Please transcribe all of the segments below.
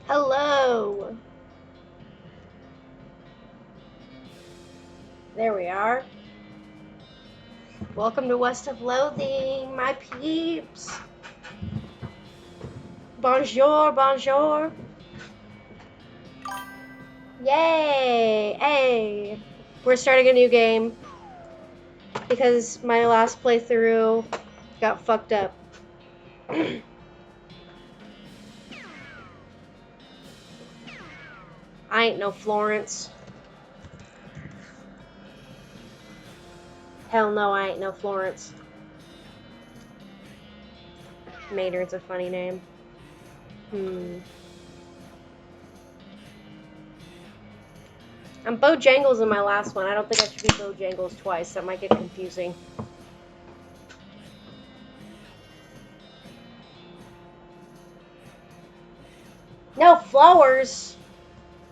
Hello. There we are. Welcome to West of Loathing, my peeps. Bonjour, bonjour. Yay! Hey! We're starting a new game because my last playthrough got fucked up. I ain't no Florence. Hell no, I ain't no Florence. Maynard's a funny name. I'm Bojangles in my last one. I don't think I should be Bojangles twice. That might get confusing. No, flowers.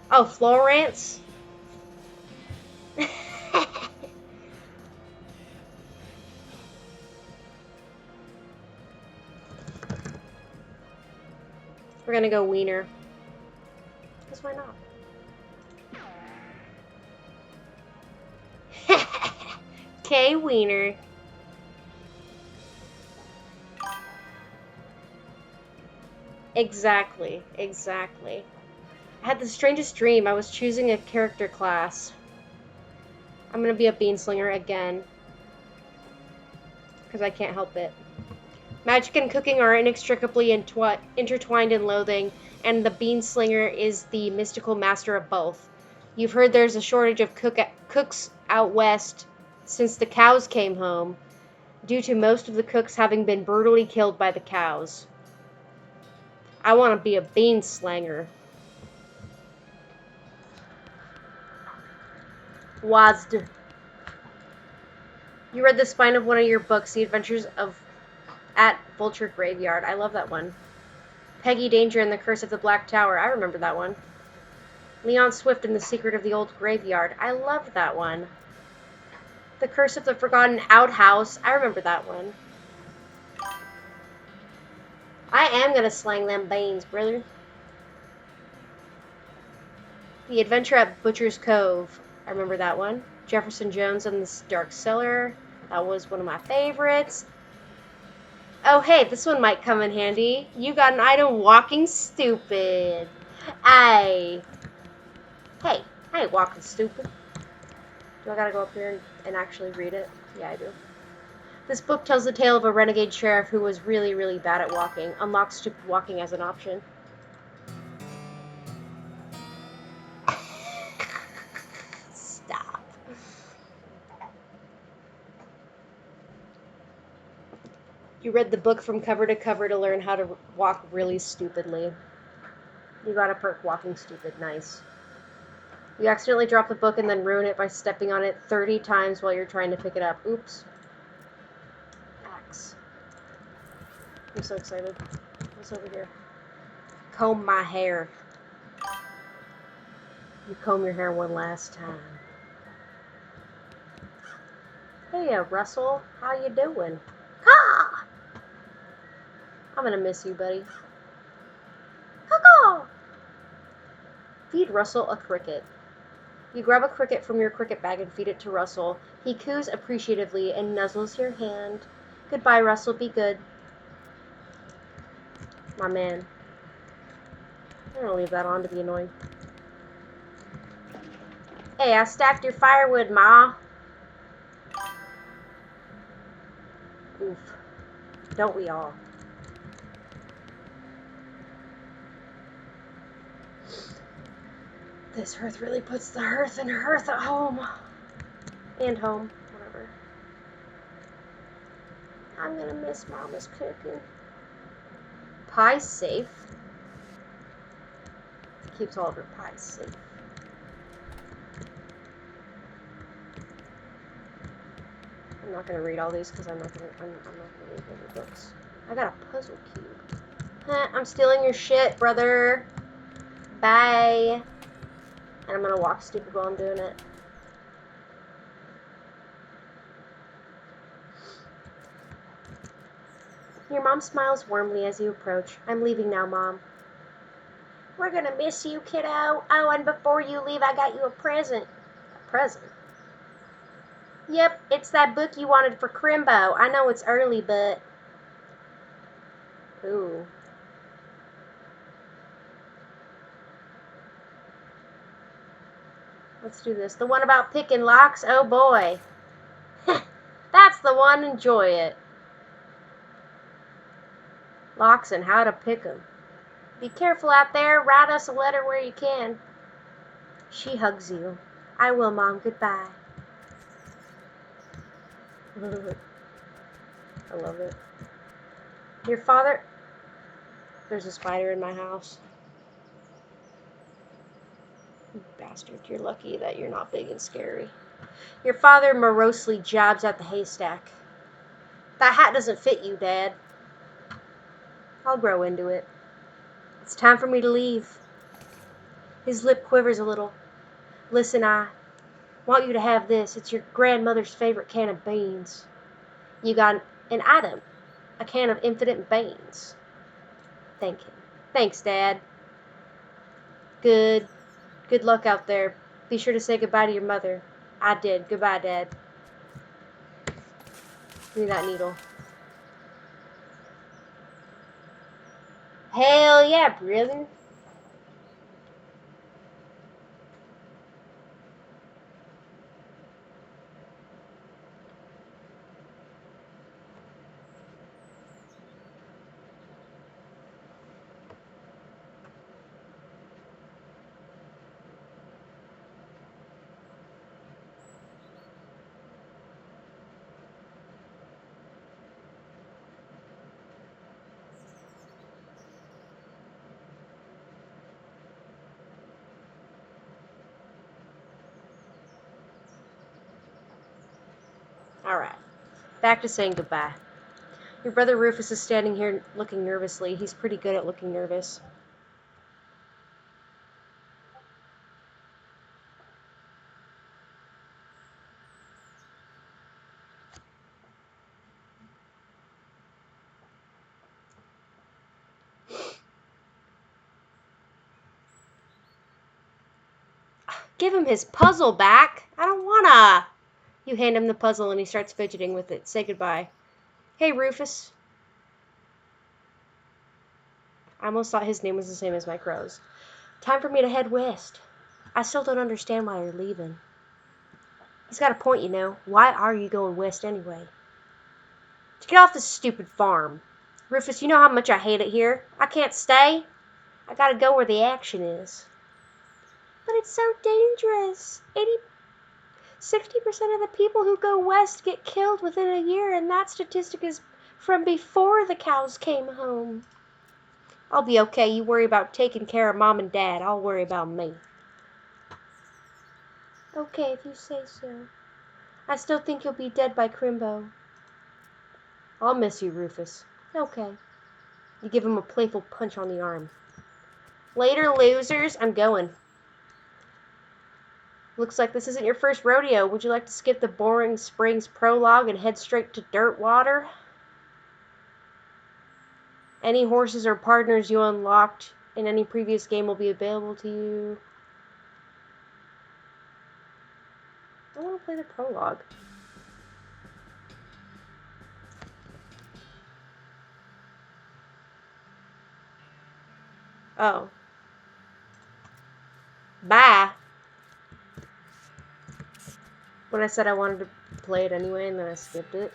Oh, Florence? We're gonna go wiener. Because why not? Okay, wiener. Exactly. I had the strangest dream. I was choosing a character class. I'm gonna be a beanslinger again. Because I can't help it. Magic and cooking are inextricably intertwined in loathing, and the beanslinger is the mystical master of both. You've heard there's a shortage of cooks out west since the cows came home, due to most of the cooks having been brutally killed by the cows. I want to be a beanslinger. Wazd. You read the spine of one of your books, The Adventures of at Vulture Graveyard. I love that one. Peggy Danger and the Curse of the Black Tower. I remember that one. Leon Swift and the Secret of the Old Graveyard. I loved that one. The Curse of the Forgotten Outhouse. I remember that one. I am gonna slang them beans, brother. The Adventure at Butcher's Cove. I remember that one. Jefferson Jones and the Dark Cellar. That was one of my favorites. Oh, hey, this one might come in handy. You got an item walking stupid. Hey, I ain't walking stupid. Do I gotta go up here and actually read it? Yeah, I do. This book tells the tale of a renegade sheriff who was really, really bad at walking. Unlock stupid walking as an option. Stop. You read the book from cover to cover to learn how to walk really stupidly. You got a perk walking stupid. Nice. You accidentally drop the book and then ruin it by stepping on it 30 times while you're trying to pick it up. Oops. Axe. I'm so excited. What's over here? Comb my hair. You comb your hair one last time. Hey, Russell. How you doing? Ha! I'm gonna miss you, buddy. Caw. Feed Russell a cricket. You grab a cricket from your cricket bag and feed it to Russell. He coos appreciatively and nuzzles your hand. Goodbye, Russell. Be good. My man. I'm gonna leave that on to be annoying. Hey, I stacked your firewood, Ma. Oof. Don't we all? This hearth really puts the hearth and hearth at home. And home. Whatever. I'm gonna miss Mama's cooking. Pie safe. Keeps all of her pies safe. I'm not gonna read all these because I'm not gonna read any books. I got a puzzle cube. I'm stealing your shit, brother. Bye. And I'm gonna walk stupid while I'm doing it. Your mom smiles warmly as you approach. I'm leaving now, Mom. We're gonna miss you, kiddo. Oh, and before you leave, I got you a present. A present? Yep, it's that book you wanted for Crimbo. I know it's early, but... Ooh. Let's do this. The one about picking locks? Oh, boy. That's the one. Enjoy it. Locks and how to pick them. Be careful out there. Write us a letter where you can. She hugs you. I will, Mom. Goodbye. I love it. Your father... There's a spider in my house. You bastard. You're lucky that you're not big and scary. Your father morosely jabs at the haystack. That hat doesn't fit you, Dad. I'll grow into it. It's time for me to leave. His lip quivers a little. Listen, I want you to have this. It's your grandmother's favorite can of beans. You got an item. A can of infinite beans. Thank you. Thanks, Dad. Good luck out there. Be sure to say goodbye to your mother. I did. Goodbye, Dad. Give me that needle. Hell yeah, brother. Alright. Back to saying goodbye. Your brother Rufus is standing here looking nervously. He's pretty good at looking nervous. Give him his puzzle back. I don't wanna. You hand him the puzzle and he starts fidgeting with it. Say goodbye. Hey, Rufus. I almost thought his name was the same as my crow's. Time for me to head west. I still don't understand why you're leaving. He's got a point, you know. Why are you going west anyway? To get off this stupid farm. Rufus, you know how much I hate it here. I can't stay. I gotta go where the action is. But it's so dangerous. 60% of the people who go west get killed within a year, and that statistic is from before the cows came home. I'll be okay. You worry about taking care of Mom and Dad. I'll worry about me. Okay, if you say so. I still think you'll be dead by Crimbo. I'll miss you, Rufus. Okay. You give him a playful punch on the arm. Later, losers. I'm going. Looks like this isn't your first rodeo. Would you like to skip the boring Springs prologue and head straight to dirt water? Any horses or partners you unlocked in any previous game will be available to you. I want to play the prologue. Oh. Bye. When I said I wanted to play it anyway, and then I skipped it.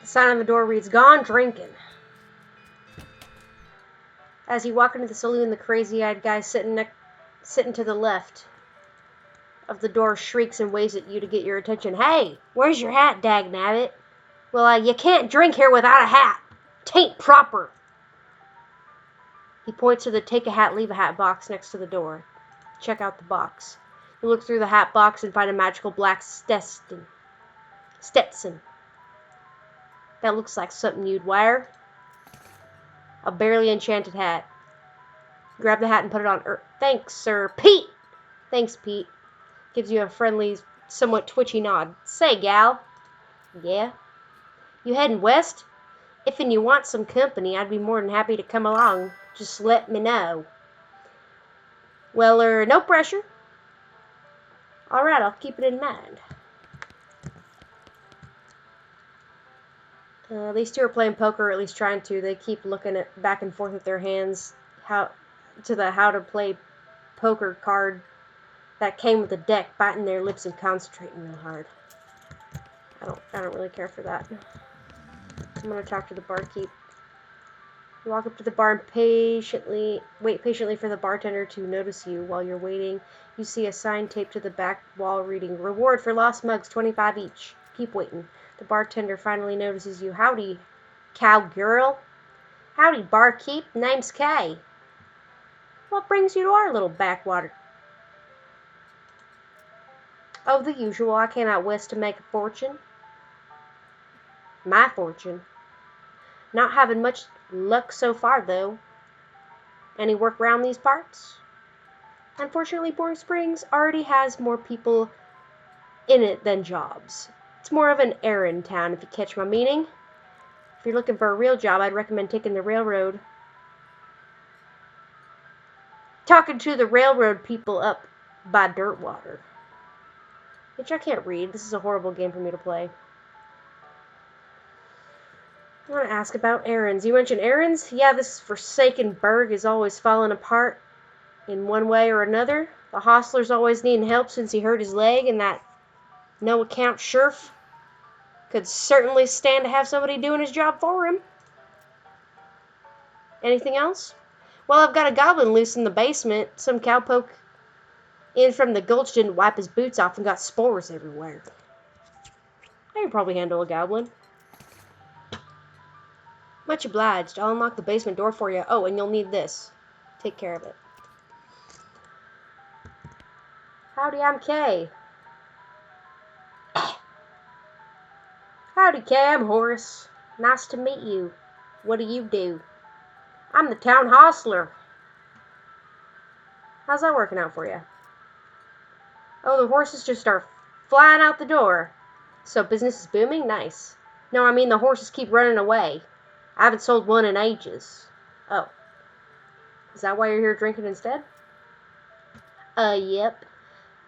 The sign on the door reads, "Gone drinking." As you walk into the saloon, the crazy-eyed guy sitting to the left of the door shrieks and waves at you to get your attention. Hey, where's your hat, dagnabbit? Well, you can't drink here without a hat. 'Tain't proper. He points to the take a hat, leave a hat box next to the door. Check out the box. You look through the hat box and find a magical black Stetson. That looks like something you'd wear. A barely enchanted hat. Grab the hat and put it on. Thanks, sir. Pete! Thanks, Pete. Gives you a friendly, somewhat twitchy nod. Say, gal. Yeah? You heading west? If you want some company, I'd be more than happy to come along. Just let me know. Well, no pressure. Alright, I'll keep it in mind. These two are playing poker, or at least trying to. They keep looking at back and forth with their hands how to play poker card that came with the deck, biting their lips and concentrating real hard. I don't really care for that. I'm gonna talk to the barkeep. You walk up to the bar and wait patiently for the bartender to notice you. While you're waiting, you see a sign taped to the back wall reading, "Reward for lost mugs, 25 each. Keep waiting." The bartender finally notices you. "Howdy, cowgirl." "Howdy, barkeep. Name's Kay. What brings you to our little backwater?" "Oh, the usual. I came out west to make a fortune." "My fortune?" "Not having much luck so far, though." "Any work round these parts?" "Unfortunately, Boring Springs already has more people in it than jobs. It's more of an errand town, if you catch my meaning. If you're looking for a real job, I'd recommend taking the railroad. Talking to the railroad people up by Dirtwater." Which I can't read. This is a horrible game for me to play. I want to ask about errands. You mentioned errands? Yeah, this forsaken burg is always falling apart in one way or another. The hostler's always needing help since he hurt his leg, and that no-account sheriff could certainly stand to have somebody doing his job for him. Anything else? Well, I've got a goblin loose in the basement. Some cowpoke in from the gulch didn't wipe his boots off and got spores everywhere. I can probably handle a goblin. Much obliged. I'll unlock the basement door for you. Oh, and you'll need this. Take care of it. Howdy, I'm Kay. Howdy, Kay, I'm Horace. Nice to meet you. What do you do? I'm the town hostler. How's that working out for you? Oh, the horses just start flying out the door. So business is booming? Nice. No, I mean the horses keep running away. I haven't sold one in ages. Oh. Is that why you're here drinking instead? Yep.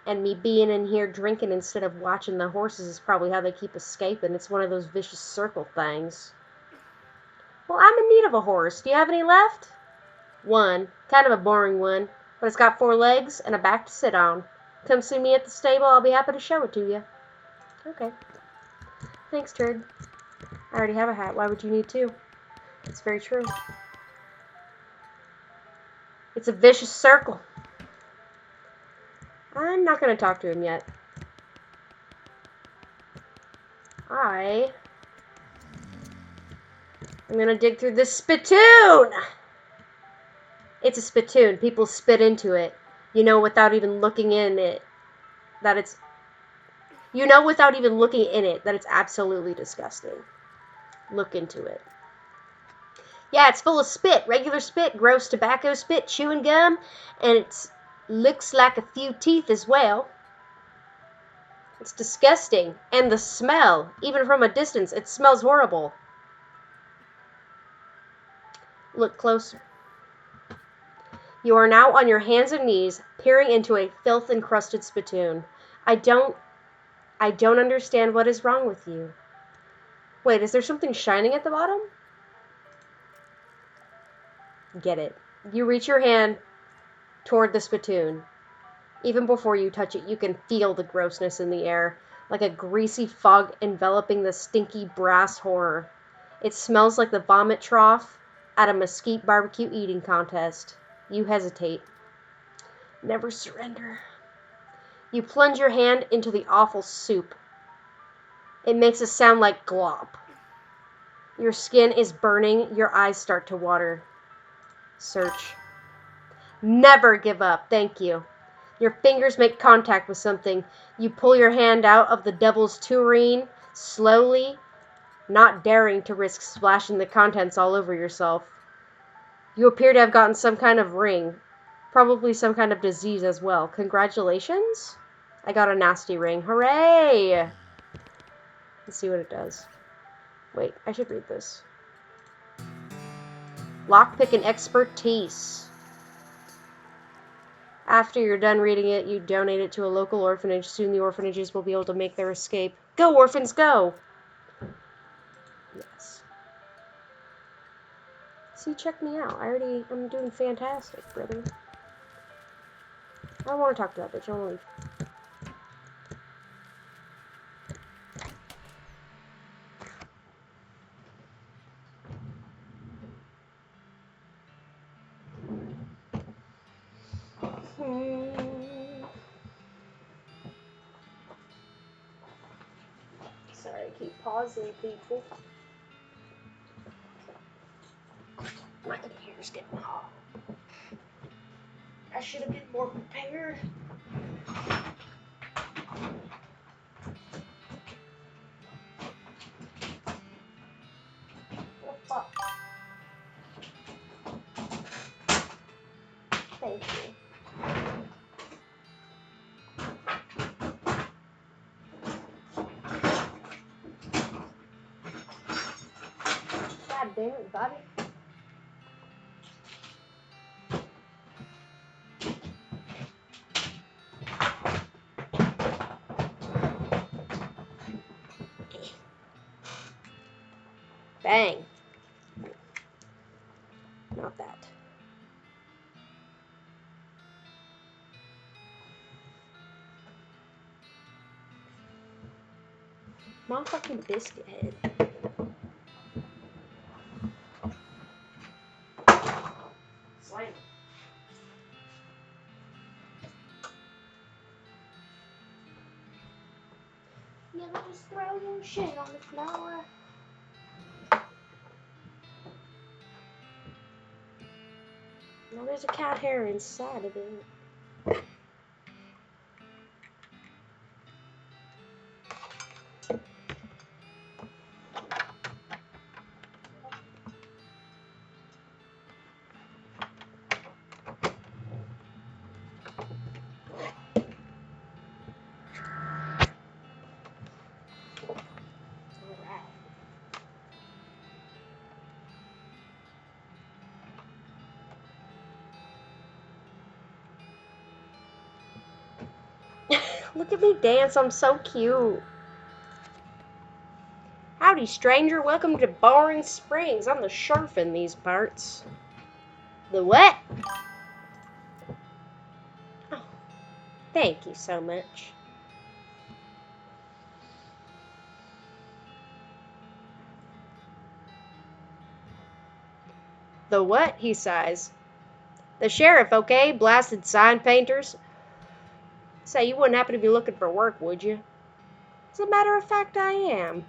And me being in here drinking instead of watching the horses is probably how they keep escaping. It's one of those vicious circle things. Well, I'm in need of a horse. Do you have any left? One. Kind of a boring one. But it's got 4 legs and a back to sit on. Come see me at the stable. I'll be happy to show it to you. Okay. Thanks, Turd. I already have a hat. Why would you need 2? It's very true. It's a vicious circle. I'm not going to talk to him yet. I'm going to dig through this spittoon! It's a spittoon. People spit into it. You know without even looking in it that it's... You know without even looking in it that it's absolutely disgusting. Look into it. Yeah, it's full of spit. Regular spit, gross tobacco spit, chewing gum, and it looks like a few teeth as well. It's disgusting. And the smell, even from a distance, it smells horrible. Look closer. You are now on your hands and knees, peering into a filth-encrusted spittoon. I don't understand what is wrong with you. Wait, is there something shining at the bottom? Get it. You reach your hand toward the spittoon. Even before you touch it, you can feel the grossness in the air, like a greasy fog enveloping the stinky brass horror. It smells like the vomit trough at a mesquite barbecue eating contest. You hesitate. Never surrender. You plunge your hand into the awful soup. It makes a sound like glop. Your skin is burning. Your eyes start to water. Search. Never give up. Thank you. Your fingers make contact with something. You pull your hand out of the devil's tureen, slowly, not daring to risk splashing the contents all over yourself. You appear to have gotten some kind of ring. Probably some kind of disease as well. Congratulations? I got a nasty ring. Hooray! Let's see what it does. Wait, I should read this. Lockpick and expertise. After you're done reading it, you donate it to a local orphanage. Soon the orphanages will be able to make their escape. Go, orphans, go! Yes. See, check me out. I'm doing fantastic, brother. I don't want to talk to that bitch. I want to leave. Sorry, I keep pausing, people. My computer's getting hot. I should have been more prepared. What the fuck? Thank you. God damn it, Bobby. Bang. Not that. Motherfucking biscuit head. Slang. Yeah, just throw your shit on the floor. Now there's a cat hair inside of it. Look at me dance, I'm so cute. Howdy, stranger. Welcome to Boring Springs. I'm the sheriff in these parts. The what? Oh, thank you so much. The what? He sighs. The sheriff, okay? Blasted sign painters. Say, you wouldn't happen to be looking for work, would you? As a matter of fact, I am.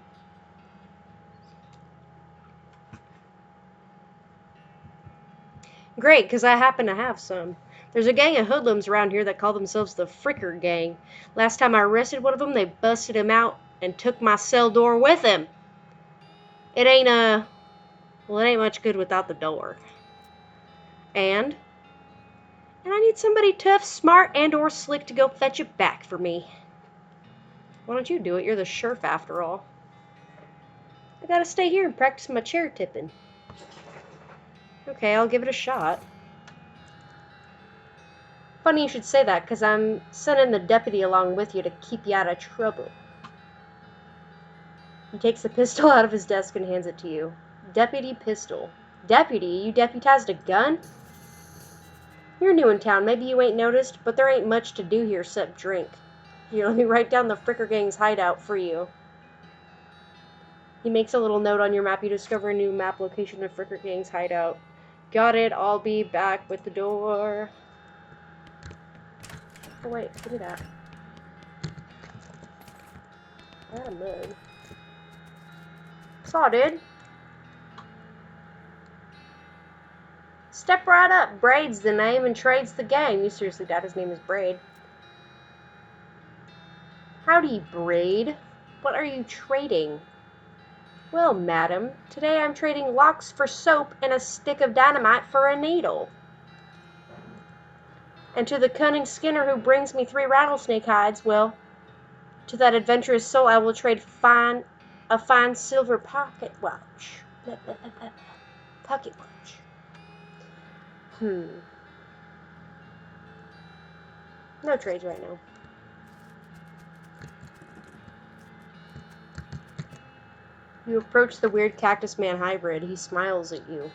Great, because I happen to have some. There's a gang of hoodlums around here that call themselves the Fricker Gang. Last time I arrested one of them, they busted him out and took my cell door with him. It ain't, well, it ain't much good without the door. And I need somebody tough, smart, and or slick to go fetch it back for me. Why don't you do it? You're the sheriff after all. I gotta stay here and practice my chair tipping. Okay, I'll give it a shot. Funny you should say that, because I'm sending the deputy along with you to keep you out of trouble. He takes the pistol out of his desk and hands it to you. Deputy pistol. Deputy? You deputized a gun? You're new in town. Maybe you ain't noticed, but there ain't much to do here except drink. Here, let me write down the Fricker Gang's hideout for you. He makes a little note on your map. You discover a new map location of Fricker Gang's hideout. Got it. I'll be back with the door. Oh, wait. Give me that. I got a mug. Saw, dude. Step right up. Braid's the name and Trade's the game. You seriously doubt his name is Braid? Howdy, Braid. What are you trading? Well, madam, today I'm trading locks for soap and a stick of dynamite for a needle. And to the cunning Skinner who brings me 3 rattlesnake hides, well, to that adventurous soul I will trade a fine silver pocket watch. Pocket watch. No trades right now. You approach the weird cactus man hybrid. He smiles at you.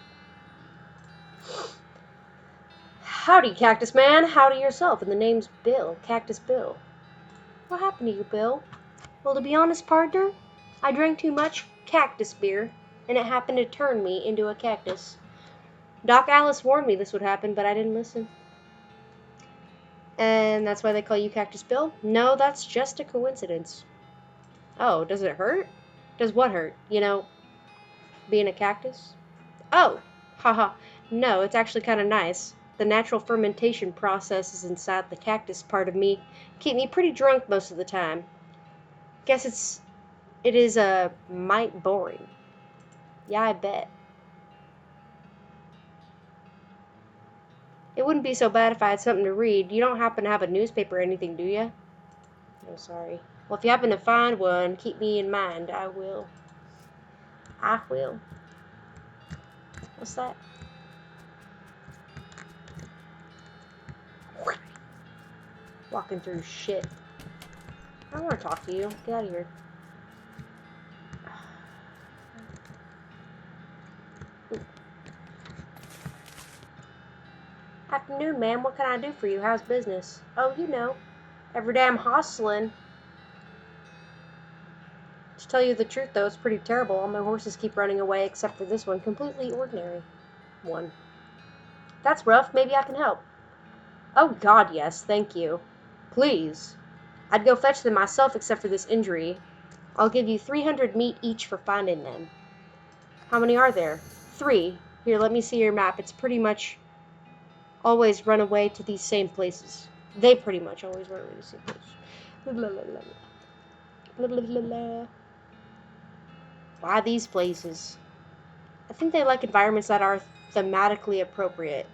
Howdy, Cactus Man. Howdy yourself. And the name's Bill. Cactus Bill. What happened to you, Bill? Well, to be honest, partner, I drank too much cactus beer, and it happened to turn me into a cactus. Doc Alice warned me this would happen, but I didn't listen. And that's why they call you Cactus Bill? No, that's just a coincidence. Oh, does it hurt? Does what hurt? You know, being a cactus? Oh, haha. No, it's actually kind of nice. The natural fermentation processes inside the cactus part of me keep me pretty drunk most of the time. Guess it is a mite boring. Yeah, I bet. It wouldn't be so bad if I had something to read. You don't happen to have a newspaper or anything, do you? No, sorry. Well, if you happen to find one, keep me in mind. I will. I will. What's that? Walking through shit. I don't want to talk to you. Get out of here. Afternoon, ma'am. What can I do for you? How's business? Oh, you know. Every day I'm hustling. To tell you the truth, though, it's pretty terrible. All my horses keep running away, except for this one. Completely ordinary one. That's rough. Maybe I can help. Oh, God, yes. Thank you. Please. I'd go fetch them myself, except for this injury. I'll give you 300 meat each for finding them. How many are there? 3. Here, let me see your map. It's pretty much always run away to these same places. They pretty much always run away to the same places. Blah, blah, blah, blah. Blah, blah, blah, blah. Why these places? I think they like environments that are thematically appropriate.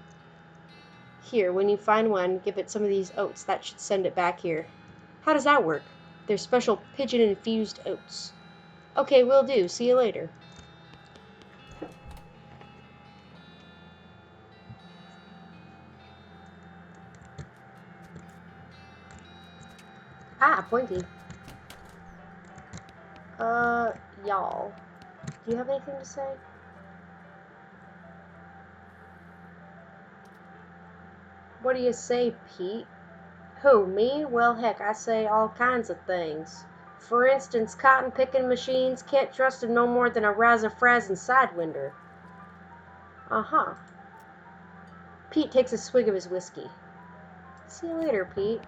Here, when you find one, give it some of these oats. That should send it back here. How does that work? They're special pigeon-infused oats. Okay, will do. See you later. Ah, pointy. Y'all. Do you have anything to say? What do you say, Pete? Who, me? Well, heck, I say all kinds of things. For instance, cotton picking machines can't trust them no more than a razor-frazzing sidewinder. Uh-huh. Pete takes a swig of his whiskey. See you later, Pete.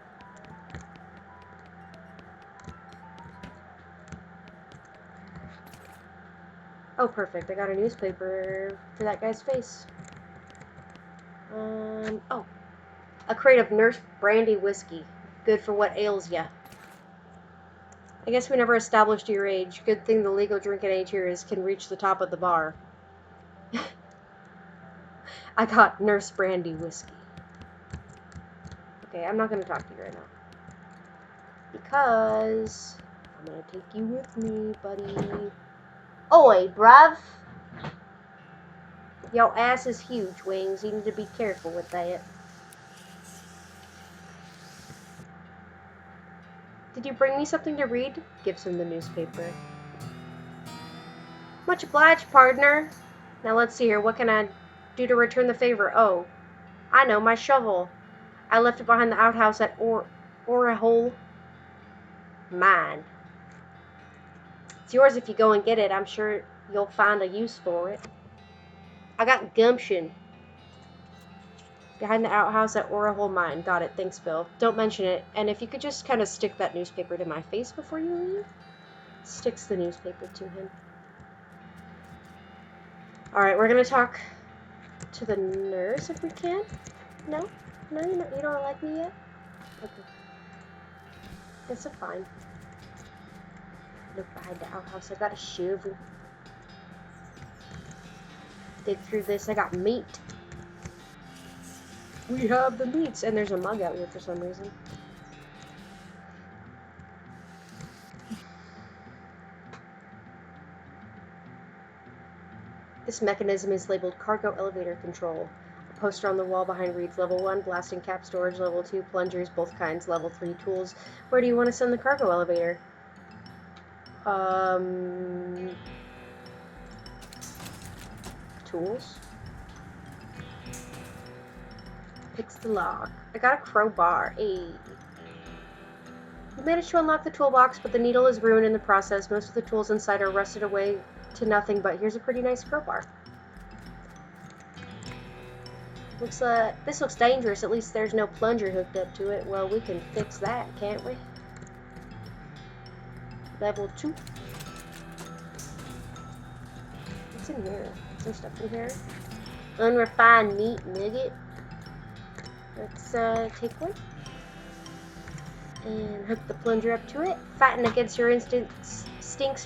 Oh, perfect. I got a newspaper for that guy's face. Oh. A crate of Nurse Brandy whiskey. Good for what ails ya. I guess we never established your age. Good thing the legal drinking age here can reach the top of the bar. I got Nurse Brandy whiskey. Okay, I'm not going to talk to you right now. Because I'm going to take you with me, buddy. Oi, bruv. Your ass is huge, Wings. You need to be careful with that. Did you bring me something to read? Gives him the newspaper. Much obliged, partner. Now let's see here. What can I do to return the favor? Oh, I know, my shovel. I left it behind the outhouse at Orahole Mine. It's yours if you go and get it. I'm sure you'll find a use for it. I got gumption. Behind the outhouse at Orahole Mine. Got it. Thanks, Bill. Don't mention it. And if you could just kind of stick that newspaper to my face before you leave. Sticks the newspaper to him. Alright, we're going to talk to the nurse if we can. No? No, you don't like me yet? Okay. Guess I'm fine. Look behind the outhouse. I got a shovel. Dig through this. I got meat. We have the meats. And there's a mug out here for some reason. This mechanism is labeled Cargo Elevator Control. A poster on the wall behind reads Level 1, Blasting Cap Storage, Level 2, Plungers, both kinds, Level 3, Tools. Where do you want to send the cargo elevator? Tools? Picks the lock. I got a crowbar. Ayy. You managed to unlock the toolbox, but the needle is ruined in the process. Most of the tools inside are rusted away to nothing, but here's a pretty nice crowbar. This looks dangerous. At least there's no plunger hooked up to it. Well, we can fix that, can't we? Level 2. What's in here? Is there stuff in here? Unrefined meat nugget. Let's take one. And hook the plunger up to it. Fighting against your instincts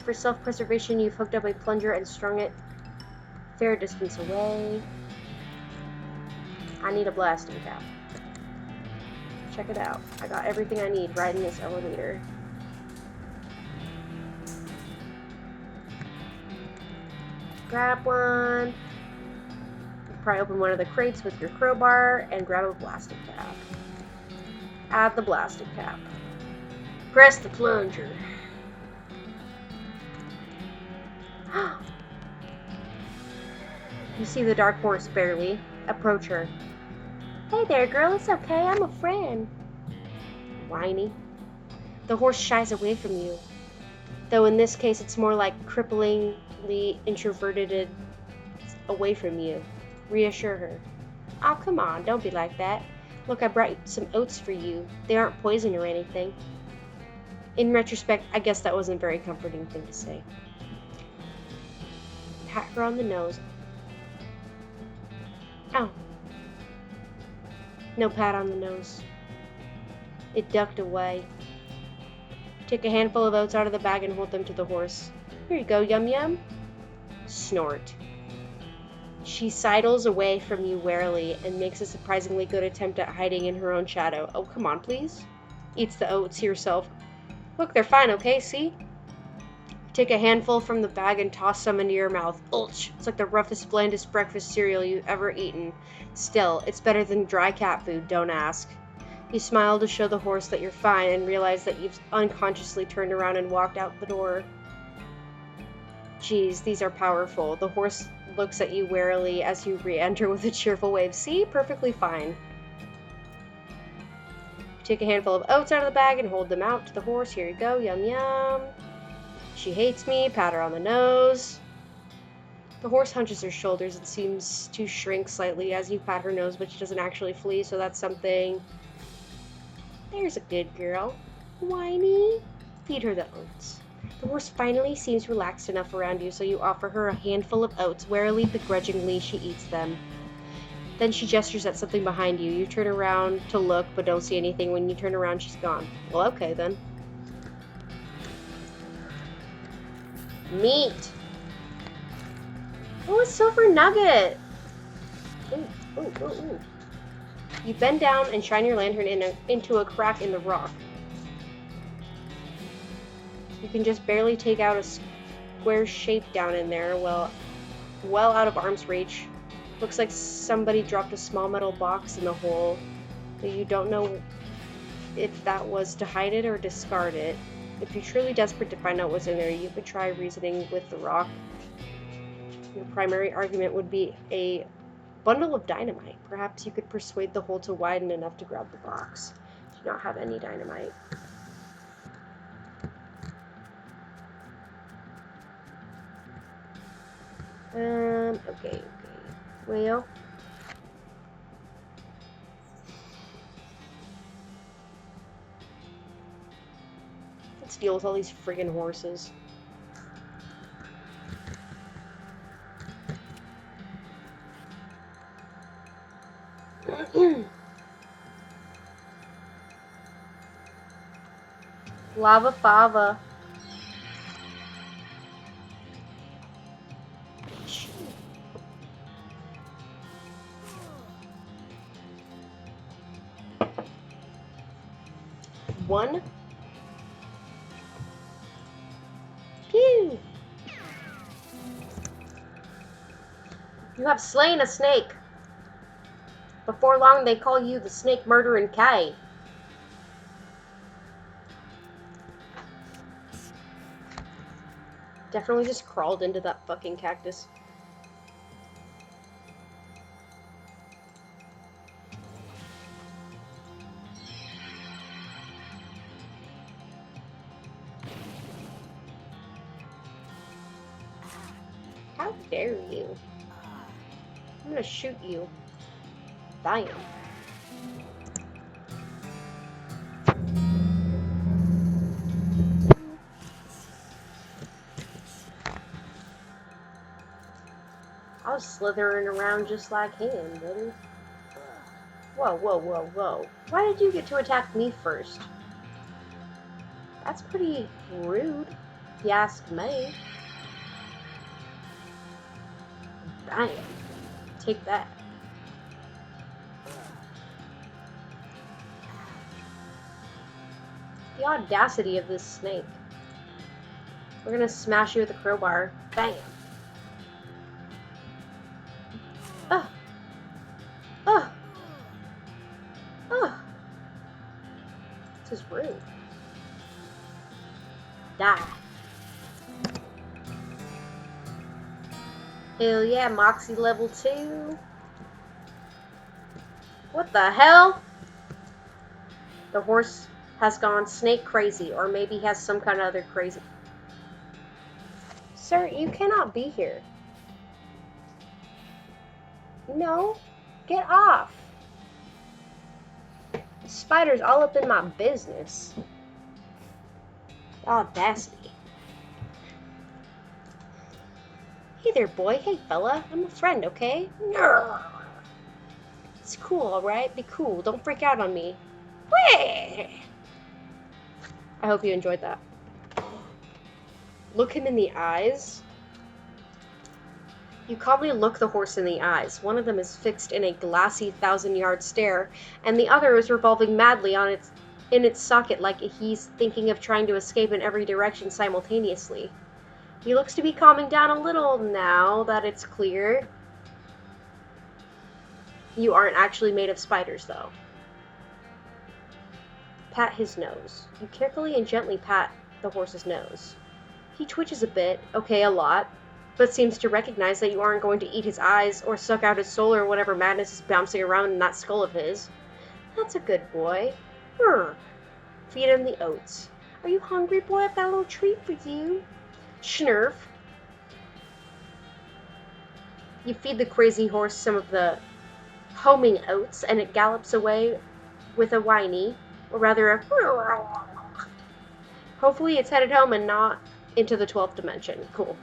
for self-preservation, you've hooked up a plunger and strung it fair distance away. I need a blasting cap. Check it out. I got everything I need right in this elevator. Grab one. Probably open one of the crates with your crowbar and grab a blasting cap. Add the blasting cap. Press the plunger. You see the dark horse barely. Approach her. Hey there, girl. It's okay. I'm a friend. Whiny. The horse shies away from you. Though in this case, it's more like cripplingly introverted away from you. Reassure her. Oh, come on. Don't be like that. Look, I brought some oats for you. They aren't poison or anything. In retrospect, I guess that wasn't a very comforting thing to say. Pat her on the nose. Oh. No pat on the nose. It ducked away. Take a handful of oats out of the bag and hold them to the horse. Here you go, Yum Yum. Snort. She sidles away from you warily and makes a surprisingly good attempt at hiding in her own shadow. Oh, come on, please. Eats the oats herself. Look, they're fine, okay? See? Take a handful from the bag and toss some into your mouth. Ulch! It's like the roughest, blandest breakfast cereal you've ever eaten. Still, it's better than dry cat food, don't ask. You smile to show the horse that you're fine and realize that you've unconsciously turned around and walked out the door. Geez, these are powerful. The horse looks at you warily as you re-enter with a cheerful wave. See? Perfectly fine. Take a handful of oats out of the bag and hold them out to the horse. Here you go. Yum yum. She hates me. Pat her on the nose. The horse hunches her shoulders and seems to shrink slightly as you pat her nose, but she doesn't actually flee, so that's something. There's a good girl. Whiny. Feed her the oats. The horse finally seems relaxed enough around you, so you offer her a handful of oats. Warily, begrudgingly, she eats them. Then she gestures at something behind you. You turn around to look, but don't see anything. When you turn around, she's gone. Well, okay, then. Meat. Oh, a silver nugget. Ooh, ooh, ooh, ooh. You bend down and shine your lantern into a crack in the rock. You can just barely take out a square shape down in there, well out of arm's reach. Looks like somebody dropped a small metal box in the hole, but you don't know if that was to hide it or discard it. If you're truly desperate to find out what's in there, you could try reasoning with the rock. Your primary argument would be a bundle of dynamite. Perhaps you could persuade the hole to widen enough to grab the box. Do not have any dynamite. Okay. Well. Let's deal with all these friggin' horses. Lava fava. 1. Pew! You have slain a snake. Before long, they call you the snake murdering Kai. Definitely just crawled into that fucking cactus. How dare you? I'm gonna shoot you. Bam. I was slithering around just like him, buddy. Whoa, whoa, whoa, whoa. Why did you get to attack me first? That's pretty rude, if you ask me. Bam. Take that. The audacity of this snake. We're gonna smash you with a crowbar. Bam. Ugh. Ugh. Ugh. This is rude. Die. Hell yeah, Moxie level 2. What the hell? The horse has gone snake crazy, or maybe has some kind of other crazy. Sir, you cannot be here. No, get off. Spiders all up in my business. Audacity. Hey there, boy. Hey, fella. I'm a friend, okay? It's cool, alright? Be cool. Don't freak out on me. Whee! I hope you enjoyed that. Look him in the eyes. You calmly look the horse in the eyes. One of them is fixed in a glassy 1,000-yard stare, and the other is revolving madly in its socket like he's thinking of trying to escape in every direction simultaneously. He looks to be calming down a little now that it's clear. You aren't actually made of spiders, though. Pat his nose. You carefully and gently pat the horse's nose. He twitches a bit, okay, a lot, but seems to recognize that you aren't going to eat his eyes or suck out his soul or whatever madness is bouncing around in that skull of his. That's a good boy. Brr. Feed him the oats. Are you hungry, boy? I've got a little treat for you. Schnurf. You feed the crazy horse some of the homing oats, and it gallops away with a whiny, or rather a... Hopefully it's headed home and not into the 12th dimension. Cool.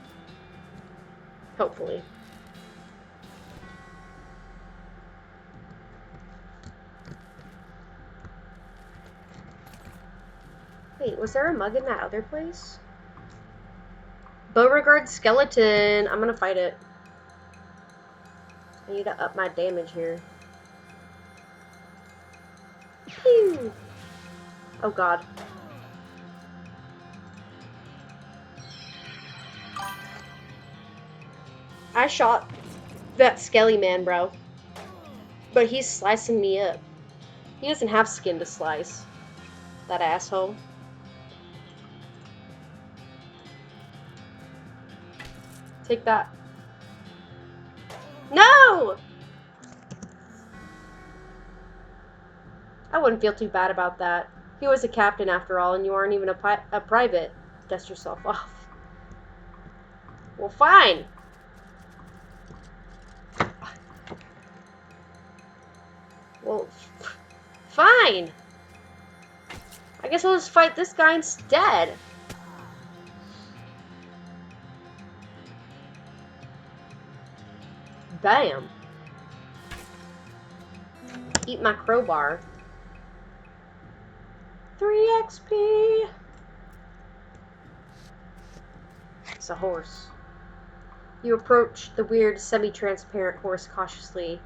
Hopefully. Wait, was there a mug in that other place? Beauregard skeleton. I'm gonna fight it. I need to up my damage here. Pew! Oh god. I shot that skelly man, bro. But he's slicing me up. He doesn't have skin to slice. That asshole. Take that. No! I wouldn't feel too bad about that. He was a captain after all, and you aren't even a private. Dust yourself off. Well, fine. Well, fine. I guess I'll just fight this guy instead. Bam. Eat my crowbar. 3 XP. It's a horse. You approach the weird, semi-transparent horse cautiously,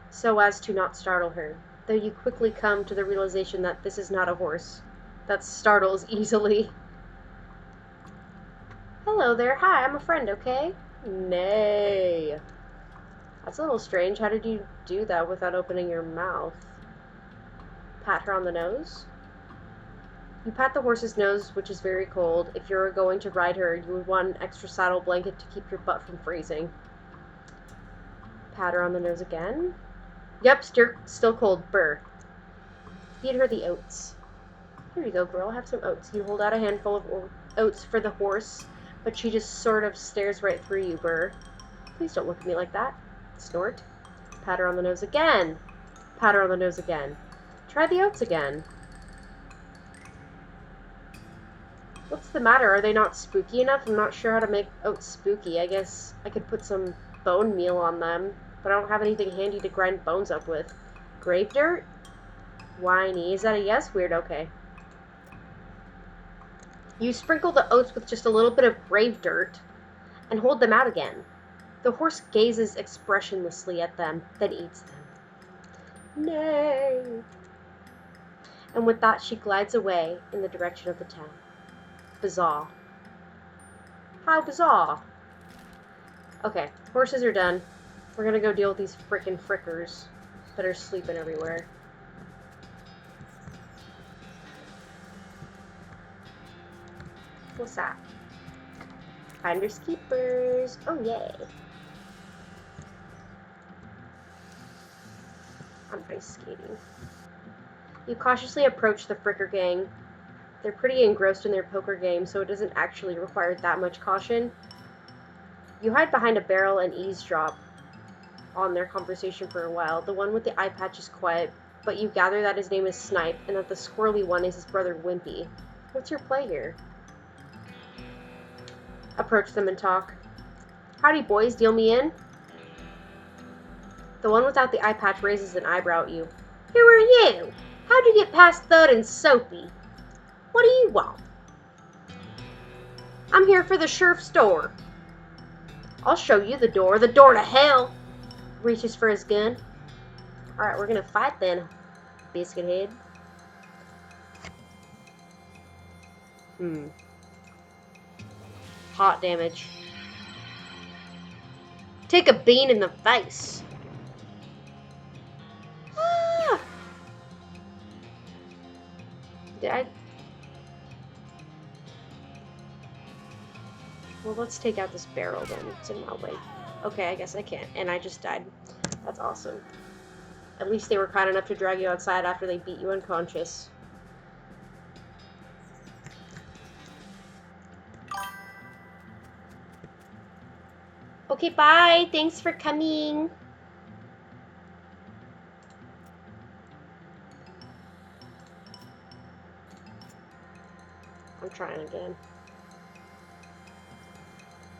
so as to not startle her, though you quickly come to the realization that this is not a horse. that startles easily. Hello there. Hi, I'm a friend, okay? Nay. That's a little strange. How did you do that without opening your mouth? Pat her on the nose? You pat the horse's nose, which is very cold. If you were going to ride her, you would want an extra saddle blanket to keep your butt from freezing. Pat her on the nose again. Yep, still cold. Burr. Feed her the oats. Here you go, girl. Have some oats. You hold out a handful of oats for the horse, but she just sort of stares right through you, Burr. Please don't look at me like that. Snort. Pat her on the nose again. Pat her on the nose again. Try the oats again. What's the matter? Are they not spooky enough? I'm not sure how to make oats spooky. I guess I could put some bone meal on them, but I don't have anything handy to grind bones up with. Grave dirt? Whiny. Is that a yes? Weird. Okay. You sprinkle the oats with just a little bit of grave dirt and hold them out again. The horse gazes expressionlessly at them, then eats them. Nay. And with that, she glides away in the direction of the town. Bizarre. How bizarre. Okay, horses are done. We're gonna go deal with these frickin' frickers that are sleeping everywhere. What's that? Finders keepers. Oh, yay. I'm ice skating. You cautiously approach the fricker gang. They're pretty engrossed in their poker game, so it doesn't actually require that much caution. You hide behind a barrel and eavesdrop on their conversation for a while. The one with the eye patch is quiet, but you gather that his name is Snipe, and that the squirrely one is his brother Wimpy. What's your play here? Approach them and talk. Howdy, boys, deal me in? The one without the eye patch raises an eyebrow at you. Who are you? How'd you get past Thud and Soapy? What do you want? I'm here for the sheriff's door. I'll show you the door to hell. Reaches for his gun. Alright, we're gonna fight then, biscuit head. Hot damage. Take a bean in the face. Ah! Did I? Well, let's take out this barrel then. It's in my way. Okay, I guess I can't. And I just died. That's awesome. At least they were kind enough to drag you outside after they beat you unconscious. Okay, bye. Thanks for coming. I'm trying again.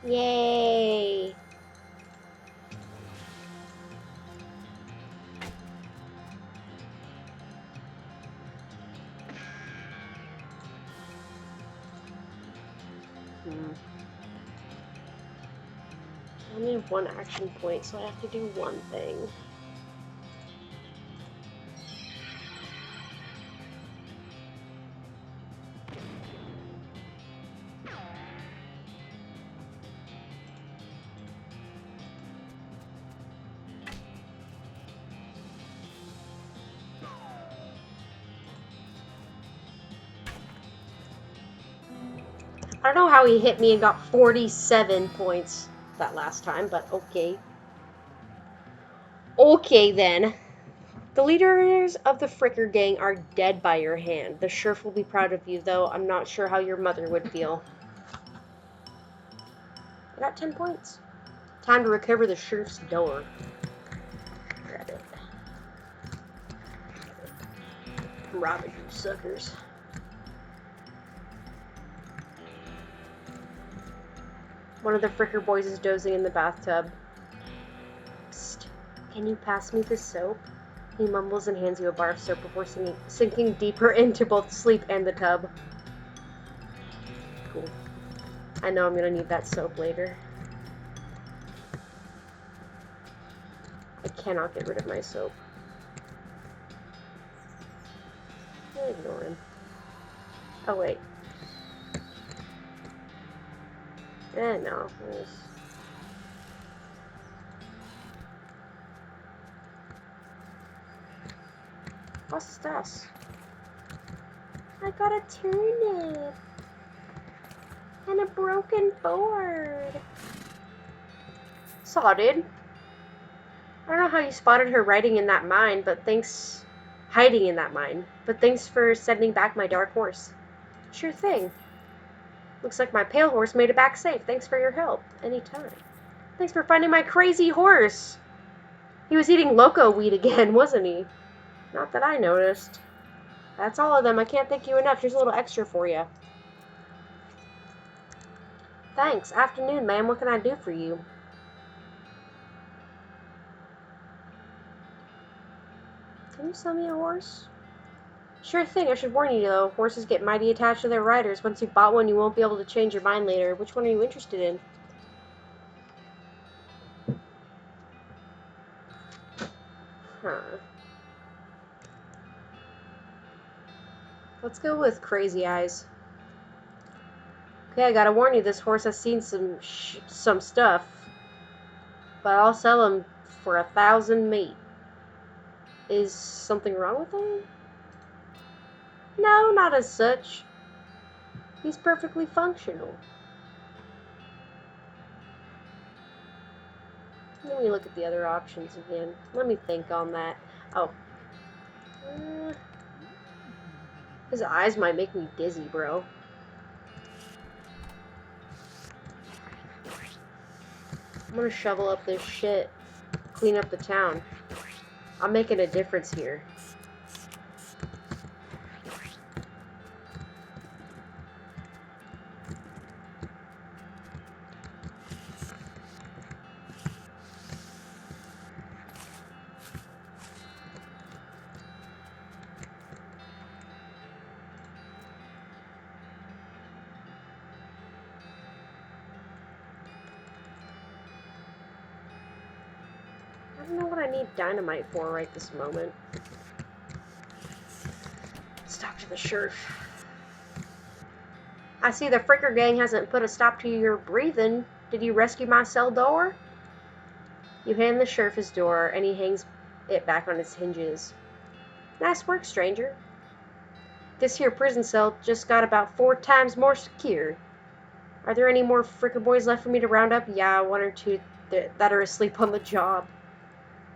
Yay! I only have one action point, so I have to do one thing. I don't know how he hit me and got 47 points that last time, but okay. Okay then. The leaders of the Fricker gang are dead by your hand. The sheriff will be proud of you, though I'm not sure how your mother would feel. I got 10 points. Time to recover the sheriff's door. Grab it. Rob it, you suckers. One of the Fricker boys is dozing in the bathtub. Psst. Can you pass me the soap? He mumbles and hands you a bar of soap before sinking deeper into both sleep and the tub. Cool. I know I'm gonna need that soap later. I cannot get rid of my soap. I'll ignore him. Oh, wait. No. What's this? I got a turnip. And a broken board. Saw, dude. I don't know how you spotted her hiding in that mine, but thanks for sending back my dark horse. Sure thing. Looks like my pale horse made it back safe. Thanks for your help. Anytime. Thanks for finding my crazy horse. He was eating loco weed again, wasn't he? Not that I noticed. That's all of them. I can't thank you enough. Here's a little extra for you. Thanks. Afternoon, ma'am. What can I do for you? Can you sell me a horse? Sure thing. I should warn you, though. Horses get mighty attached to their riders. Once you've bought one, you won't be able to change your mind later. Which one are you interested in? Huh. Let's go with Crazy Eyes. Okay, I gotta warn you, this horse has seen some stuff. But I'll sell him for 1,000 mate. Is something wrong with him? No, not as such. He's perfectly functional. Let me look at the other options again. Let me think on that. Oh. His eyes might make me dizzy, bro. I'm gonna shovel up this shit. Clean up the town. I'm making a difference here. I don't know what I need dynamite for right this moment. Let's talk to the sheriff. I see the Fricker gang hasn't put a stop to your breathing. Did you rescue my cell door? You hand the sheriff his door, and he hangs it back on its hinges. Nice work, stranger. This here prison cell just got about 4 times more secure. Are there any more Fricker boys left for me to round up? Yeah, 1 or 2 that are asleep on the job.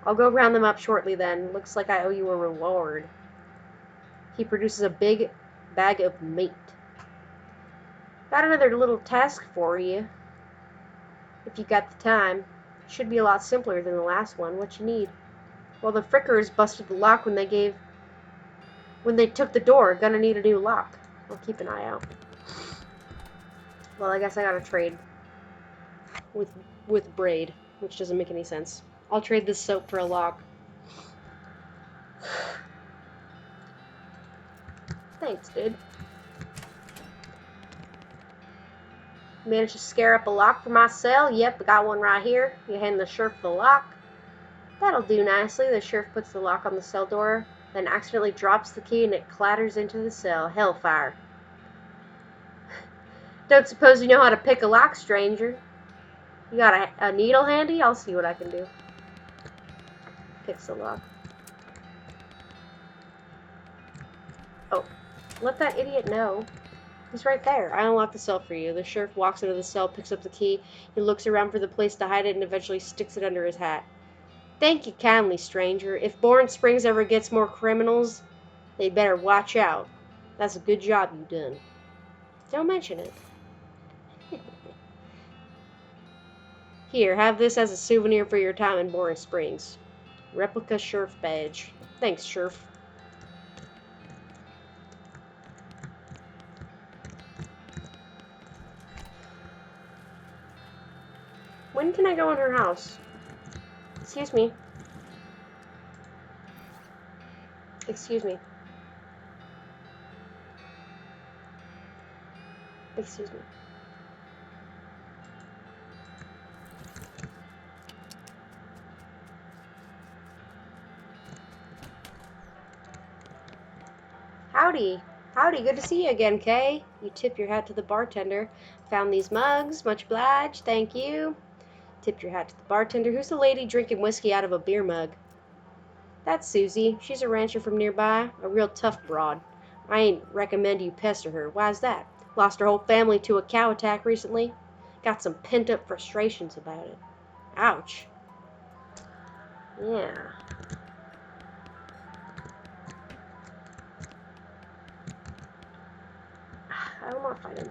I'll go round them up shortly then. Looks like I owe you a reward. He produces a big bag of meat. Got another little task for you. If you got the time. Should be a lot simpler than the last one. What you need? Well, the Frickers busted the lock when they took the door. Gonna need a new lock. I'll keep an eye out. Well, I guess I gotta trade with Braid, which doesn't make any sense. I'll trade this soap for a lock. Thanks, dude. Managed to scare up a lock for my cell? Yep, I got one right here. You hand the sheriff the lock. That'll do nicely. The sheriff puts the lock on the cell door, then accidentally drops the key and it clatters into the cell. Hellfire. Don't suppose you know how to pick a lock, stranger? You got a needle handy? I'll see what I can do. Picks the lock. Oh, let that idiot know. He's right there. I unlocked the cell for you. The sheriff walks into the cell, picks up the key. He looks around for the place to hide it and eventually sticks it under his hat. Thank you kindly, stranger. If Bourne Springs ever gets more criminals, they'd better watch out. That's a good job you done. Don't mention it. Here, have this as a souvenir for your time in Bourne Springs. Replica sheriff badge. Thanks, sheriff. When can I go in her house? Excuse me. Excuse me. Excuse me. Howdy. Howdy, good to see you again, Kay. You tip your hat to the bartender. Found these mugs, much obliged, thank you. Tip your hat to the bartender. Who's the lady drinking whiskey out of a beer mug? That's Susie. She's a rancher from nearby, a real tough broad. I ain't recommend you pester her. Why's that? Lost her whole family to a cow attack recently. Got some pent-up frustrations about it. Ouch. Yeah. I don't want to fight him.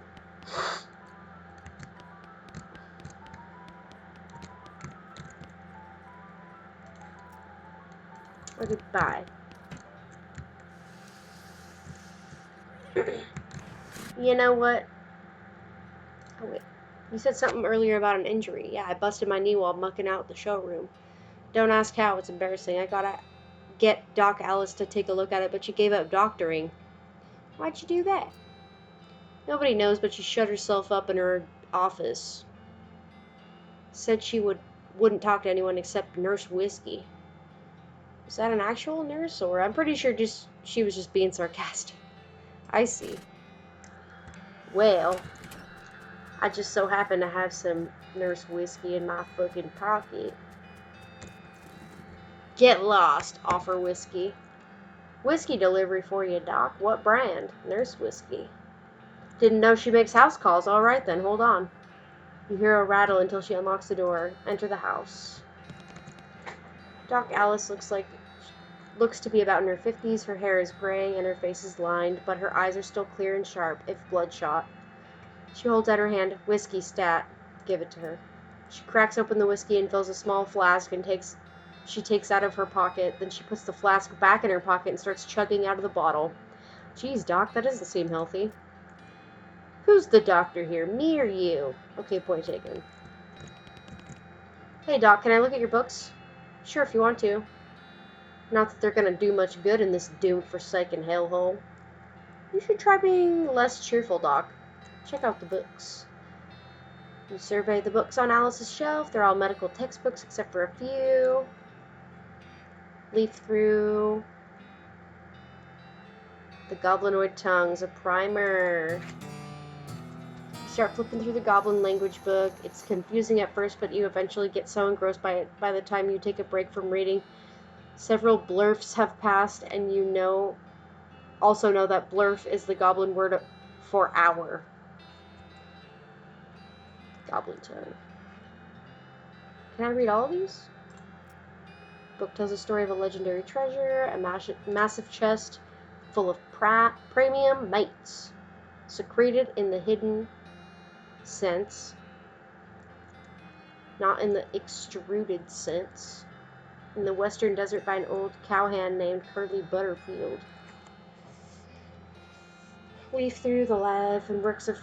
Or goodbye. You know what? Oh, wait. You said something earlier about an injury. Yeah, I busted my knee while mucking out the showroom. Don't ask how, it's embarrassing. I gotta get Doc Alice to take a look at it, but she gave up doctoring. Why'd you do that? Nobody knows, but she shut herself up in her office. Said she wouldn't talk to anyone except Nurse Whiskey. Is that an actual nurse, or I'm pretty sure she was just being sarcastic. I see. Well, I just so happen to have some Nurse Whiskey in my fucking pocket. Get lost, offer Whiskey. Whiskey delivery for you, Doc. What brand? Nurse Whiskey. Didn't know she makes house calls. All right then, hold on. You hear a rattle until she unlocks the door. Enter the house. Doc Alice looks to be about in her 50s. Her hair is gray and her face is lined, but her eyes are still clear and sharp, if bloodshot. She holds out her hand. Whiskey, stat. Give it to her. She cracks open the whiskey and fills a small flask and takes out of her pocket. Then she puts the flask back in her pocket and starts chugging out of the bottle. Geez, Doc, that doesn't seem healthy. Who's the doctor here, me or you? Okay, point taken. Hey, Doc, can I look at your books? Sure, if you want to. Not that they're gonna do much good in this doomed-forsaken hellhole. You should try being less cheerful, Doc. Check out the books. You survey the books on Alice's shelf. They're all medical textbooks except for a few. Leaf through. The Goblinoid Tongues, a primer. You start flipping through the Goblin language book. It's confusing at first, but you eventually get so engrossed by it by the time you take a break from reading. Several blurfs have passed, and you also know that blurf is the Goblin word for hour. Goblin tongue. Can I read all of these? Book tells a story of a legendary treasure, a massive chest full of premium mates, secreted in the hidden sense, not in the extruded sense, in the western desert by an old cowhand named Curly Butterfield. Leaf through the life and works of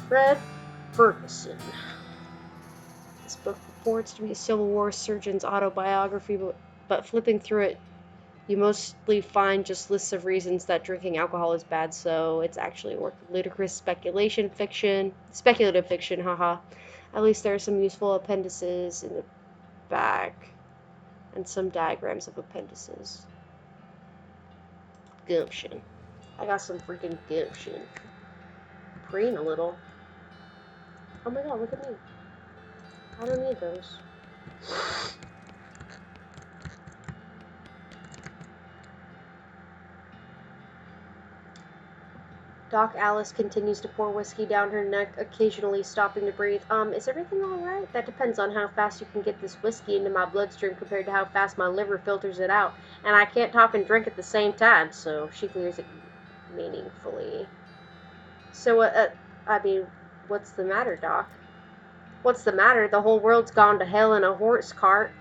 Fred Ferguson. This book purports to be a Civil War surgeon's autobiography, but flipping through it, you mostly find just lists of reasons that drinking alcohol is bad, so it's actually a work of ludicrous speculative fiction, haha. At least there are some useful appendices in the back, and some diagrams of appendices. Gumption. I got some freaking gumption. Preen a little. Oh my god, look at me. I don't need those. Doc Alice continues to pour whiskey down her neck, occasionally stopping to breathe. Is everything alright? That depends on how fast you can get this whiskey into my bloodstream compared to how fast my liver filters it out. And I can't talk and drink at the same time, so she clears it meaningfully. So, what's the matter, Doc? What's the matter? The whole world's gone to hell in a horse cart.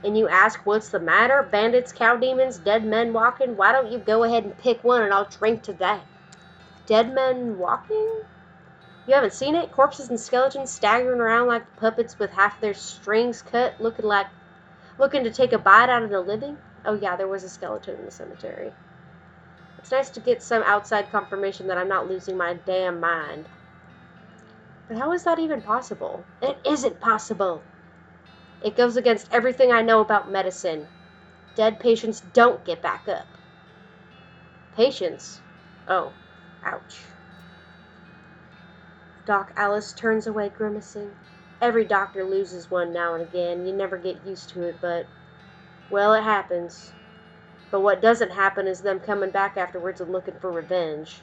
And you ask, what's the matter? Bandits, cow demons, dead men walking? Why don't you go ahead and pick one and I'll drink to that? Dead men walking? You haven't seen it? Corpses and skeletons staggering around like puppets with half their strings cut, looking to take a bite out of the living? Oh yeah, there was a skeleton in the cemetery. It's nice to get some outside confirmation that I'm not losing my damn mind. But how is that even possible? It isn't possible! It goes against everything I know about medicine. Dead patients don't get back up. Patients? Oh. Ouch. Doc Alice turns away, grimacing. Every doctor loses one now and again. You never get used to it, but... Well, it happens. But what doesn't happen is them coming back afterwards and looking for revenge.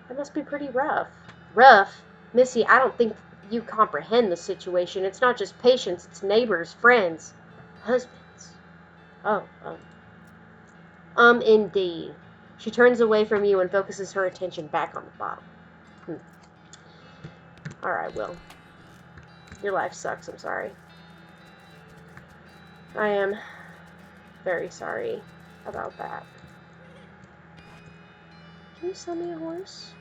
That must be pretty rough. Rough? Missy, I don't think you comprehend the situation. It's not just patients, it's neighbors, friends, husbands. Oh, indeed. She turns away from you and focuses her attention back on the bottle. Alright, Will. Your life sucks, I'm sorry. I am very sorry about that. Can you sell me a horse?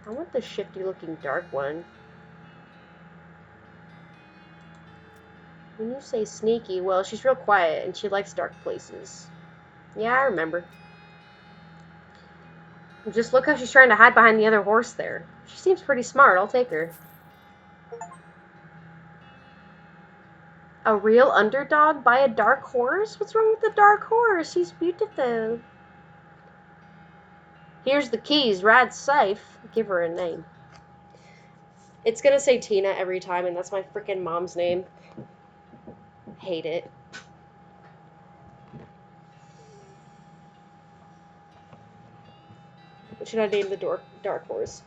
I want the shifty-looking dark one. When you say sneaky, well, she's real quiet and she likes dark places. Yeah, I remember. Just look how she's trying to hide behind the other horse there. She seems pretty smart. I'll take her. A real underdog by a dark horse? What's wrong with the dark horse? He's beautiful. Here's the keys. Ride safe. Give her a name. It's gonna say Tina every time, and that's my freaking mom's name. Hate it. What should I name the dark horse?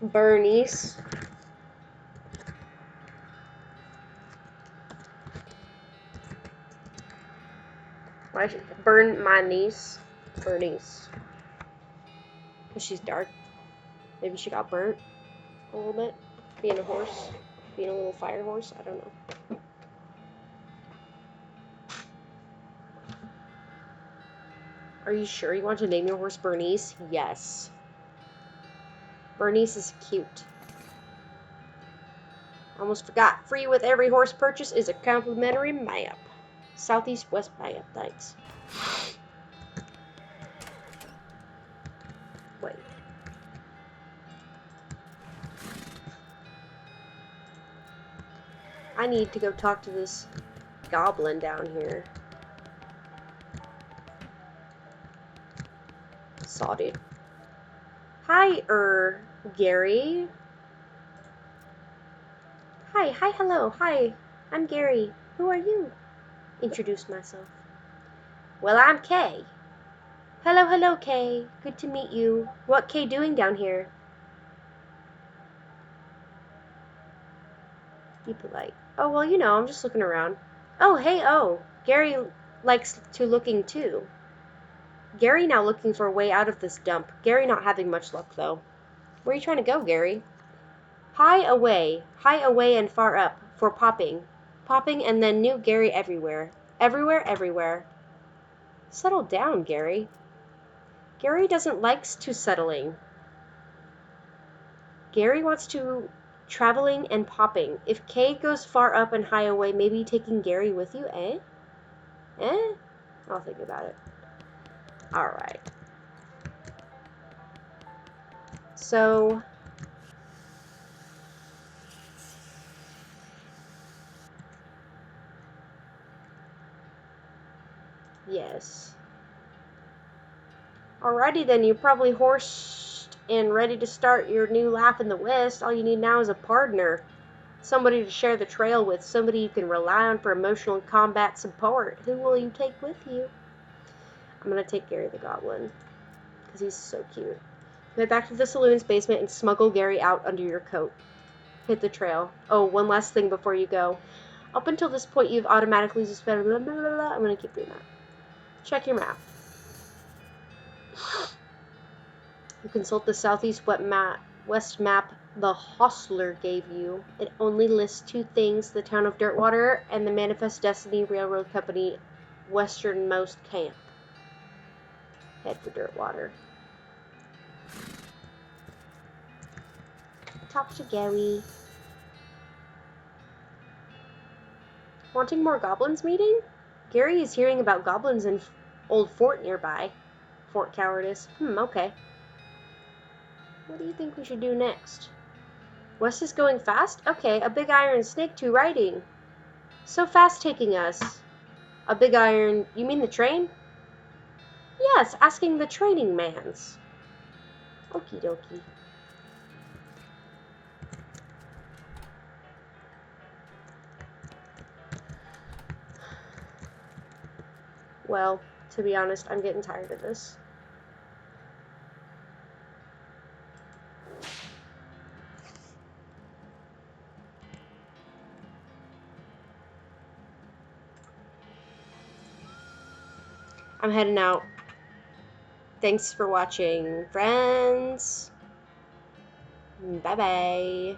Bernice. Why should burn my niece? Bernice. Because she's dark. Maybe she got burnt a little bit. Being a horse. Being a little fire horse. I don't know. Are you sure you want to name your horse Bernice? Yes. Bernice is cute. Almost forgot. Free with every horse purchase is a complimentary map. Southeast West map. Thanks. Wait. I need to go talk to this goblin down here. Saw dude. Hi, Gary. Hi, hello, hi. I'm Gary. Who are you? Introduced myself. Well, I'm Kay. Hello, Kay. Good to meet you. What Kay doing down here? Be polite. Oh, well, you know, I'm just looking around. Oh, hey, Gary likes to looking too. Gary now looking for a way out of this dump. Gary not having much luck, though. Where are you trying to go, Gary? High away and far up, for popping. Popping and then new Gary everywhere. Everywhere. Settle down, Gary. Gary doesn't likes to settling. Gary wants to traveling and popping. If Kay goes far up and high away, maybe taking Gary with you, eh? Eh? I'll think about it. Alright. So... yes. Alrighty then, you're probably horsed and ready to start your new life in the West. All you need now is a partner. Somebody to share the trail with. Somebody you can rely on for emotional and combat support. Who will you take with you? I'm going to take Gary the Goblin. Because he's so cute. Head back to the saloon's basement and smuggle Gary out under your coat. Hit the trail. Oh, one last thing before you go. Up until this point, you've automatically suspended... Blah, blah, blah, blah. I'm going to keep doing that. Check your map. You consult the southeast west map the hostler gave you. It only lists two things, the town of Dirtwater and the Manifest Destiny Railroad Company westernmost camp. Head for Dirtwater. Talk to Gary. Wanting more goblins meeting? Gary is hearing about goblins in old fort nearby. Fort Cowardice. Okay. What do you think we should do next? West is going fast? Okay, a big iron snake to riding. So fast taking us. A big iron... You mean the train? Yes, asking the training mans. Okie dokie. Well, to be honest, I'm getting tired of this. I'm heading out. Thanks for watching, friends. Bye-bye.